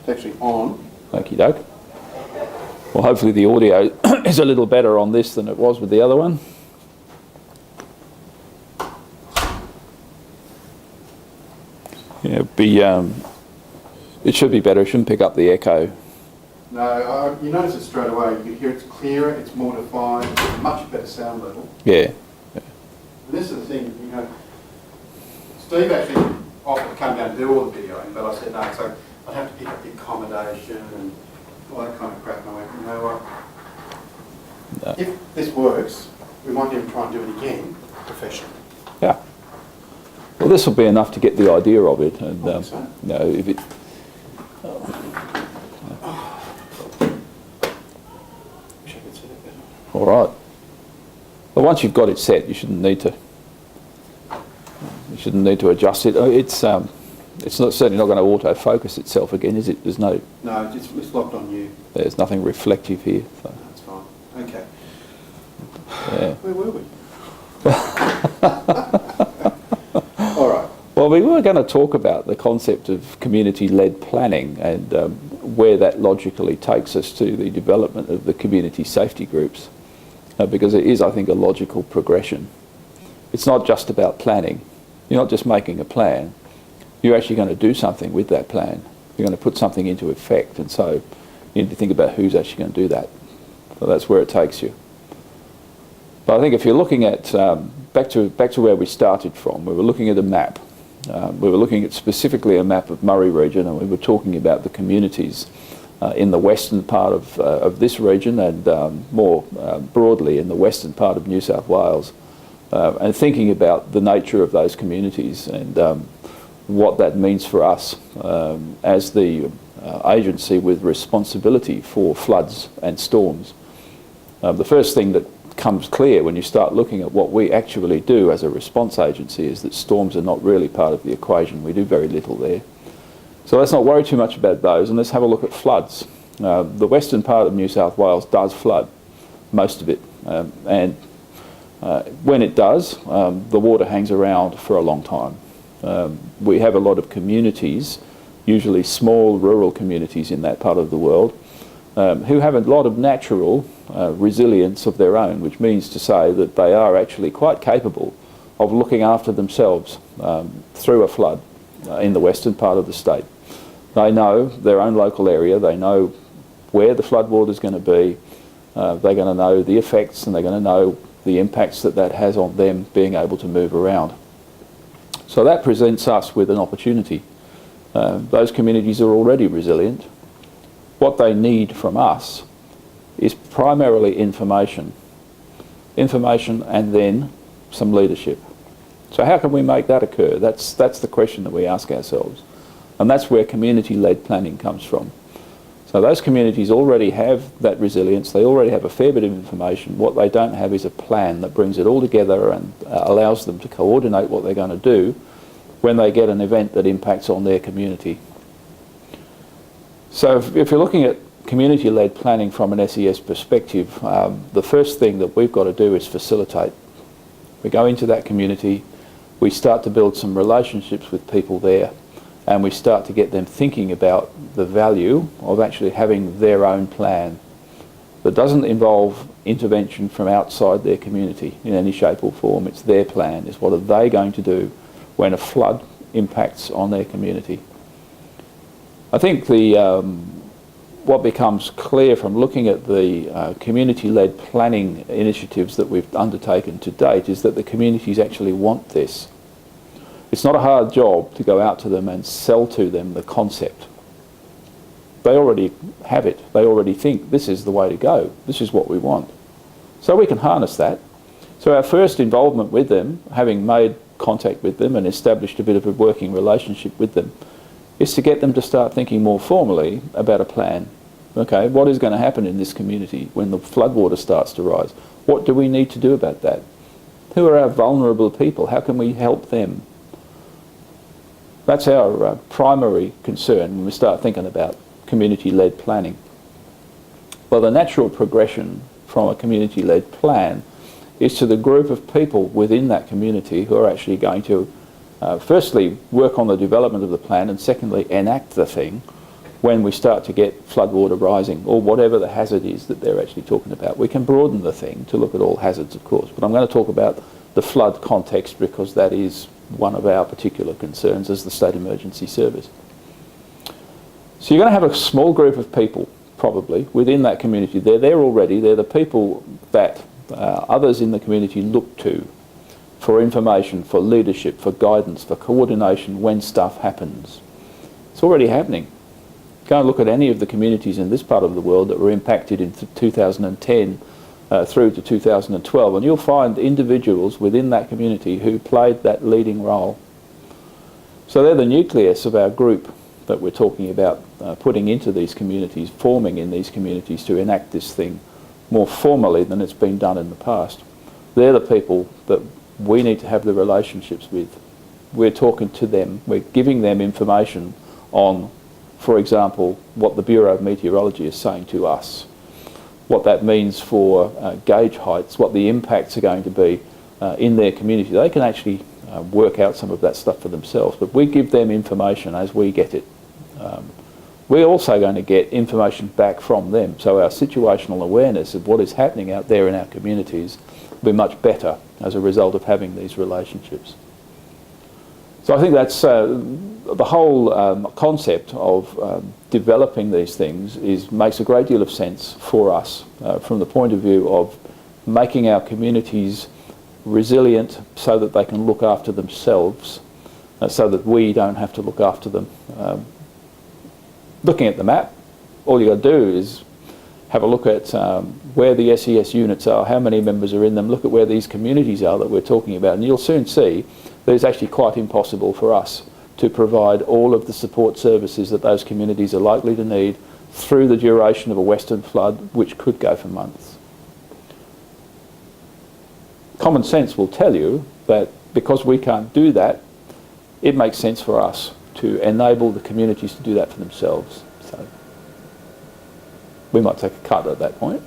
It's actually on. Okie doke. Well, hopefully the audio is a little better on this than it was with the other one. Yeah, it should be better. It shouldn't pick up the echo. No, you notice it straight away. You can hear it's clearer, it's more defined, much better sound level. Yeah. And this is the thing, you know, Steve actually offered to come down and do all the videoing, but I said no, so I'd have to pick up the accommodation and all that kind of crap. And I went, you know what? No. If this works, we might even try and do it again professionally. Yeah. Well, this will be enough to get the idea of it, and So. you know, if it. Wish I could see that better. All right. Well, once you've got it set, you shouldn't need to. You shouldn't need to adjust it. It's not certainly not going to auto focus itself again, is it? There's no. No, it's locked on you. There's nothing reflective here. So. That's fine. Okay. Yeah. Where were we? All right. Well, we were going to talk about the concept of community-led planning and where that logically takes us to the development of the community safety groups, because it is, I think, a logical progression. It's not just about planning. You're not just making a plan. You're actually going to do something with that plan. You're going to put something into effect, and so you need to think about who's actually going to do that. So that's where it takes you. But I think if you're looking at, back to where we started from, we were looking at a map. We were looking at specifically a map of Murray region, and we were talking about the communities in the western part of this region and more broadly in the western part of New South Wales, and thinking about the nature of those communities and what that means for us as the agency with responsibility for floods and storms. The first thing that comes clear when you start looking at what we actually do as a response agency is that storms are not really part of the equation. We do very little there. So let's not worry too much about those, and let's have a look at floods. The western part of New South Wales does flood, most of it, and when it does, the water hangs around for a long time. We have a lot of communities, usually small rural communities in that part of the world, who have a lot of natural resilience of their own, which means to say that they are actually quite capable of looking after themselves through a flood in the western part of the state. They know their own local area, they know where the flood water is going to be, they're going to know the effects, and they're going to know the impacts that that has on them being able to move around. So that presents us with an opportunity. Those communities are already resilient. What they need from us is primarily information. Information and then some leadership. So how can we make that occur? That's the question that we ask ourselves. And that's where community-led planning comes from. So those communities already have that resilience, they already have a fair bit of information. What they don't have is a plan that brings it all together and allows them to coordinate what they're going to do when they get an event that impacts on their community. So if you're looking at community-led planning from an SES perspective, the first thing that we've got to do is facilitate. We go into that community, we start to build some relationships with people there, and we start to get them thinking about the value of actually having their own plan that doesn't involve intervention from outside their community in any shape or form. It's their plan. It's what are they going to do when a flood impacts on their community. I think what becomes clear from looking at the community-led planning initiatives that we've undertaken to date is that the communities actually want this. It's not a hard job to go out to them and sell to them the concept. They already have it. They already think this is the way to go. This is what we want. So we can harness that. So our first involvement with them, having made contact with them and established a bit of a working relationship with them, is to get them to start thinking more formally about a plan. Okay, what is going to happen in this community when the floodwater starts to rise? What do we need to do about that? Who are our vulnerable people? How can we help them? That's our primary concern when we start thinking about community-led planning. Well, the natural progression from a community-led plan is to the group of people within that community who are actually going to firstly work on the development of the plan, and secondly enact the thing when we start to get floodwater rising or whatever the hazard is that they're actually talking about. We can broaden the thing to look at all hazards, of course, but I'm going to talk about the flood context because that is one of our particular concerns as the State Emergency Service. So you're going to have a small group of people, probably, within that community. They're there already. They're the people that others in the community look to for information, for leadership, for guidance, for coordination when stuff happens. It's already happening. Go and look at any of the communities in this part of the world that were impacted in 2010 through to 2012, and you'll find individuals within that community who played that leading role. So they're the nucleus of our group that we're talking about putting into these communities, forming in these communities to enact this thing more formally than it's been done in the past. They're the people that we need to have the relationships with. We're talking to them, we're giving them information on, for example, what the Bureau of Meteorology is saying to us, what that means for gauge heights, what the impacts are going to be in their community. They can actually work out some of that stuff for themselves, but we give them information as we get it. We're also going to get information back from them, so our situational awareness of what is happening out there in our communities will be much better as a result of having these relationships. So I think that's the whole concept of developing these things makes a great deal of sense for us from the point of view of making our communities resilient so that they can look after themselves, so that we don't have to look after them. Looking at the map, all you've got to do is have a look at where the SES units are, how many members are in them, look at where these communities are that we're talking about, and you'll soon see that it's actually quite impossible for us to provide all of the support services that those communities are likely to need through the duration of a western flood, which could go for months. Common sense will tell you that because we can't do that, it makes sense for us to enable the communities to do that for themselves. So we might take a cut at that point.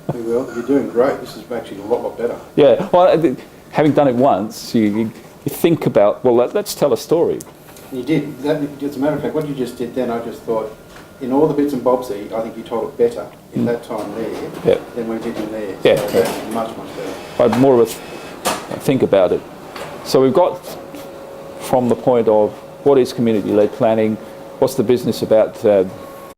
Well, you're doing great. This is actually a lot better. Yeah, well, having done it once, you think about, well, let's tell a story. You did. As a matter of fact, what you just did then, I just thought, in all the bits and bobs there, I think you told it better in that time there than we did in there. Yeah. So that's much better. I had more of a think about it. So we've got from the point of what is community-led planning, what's the business about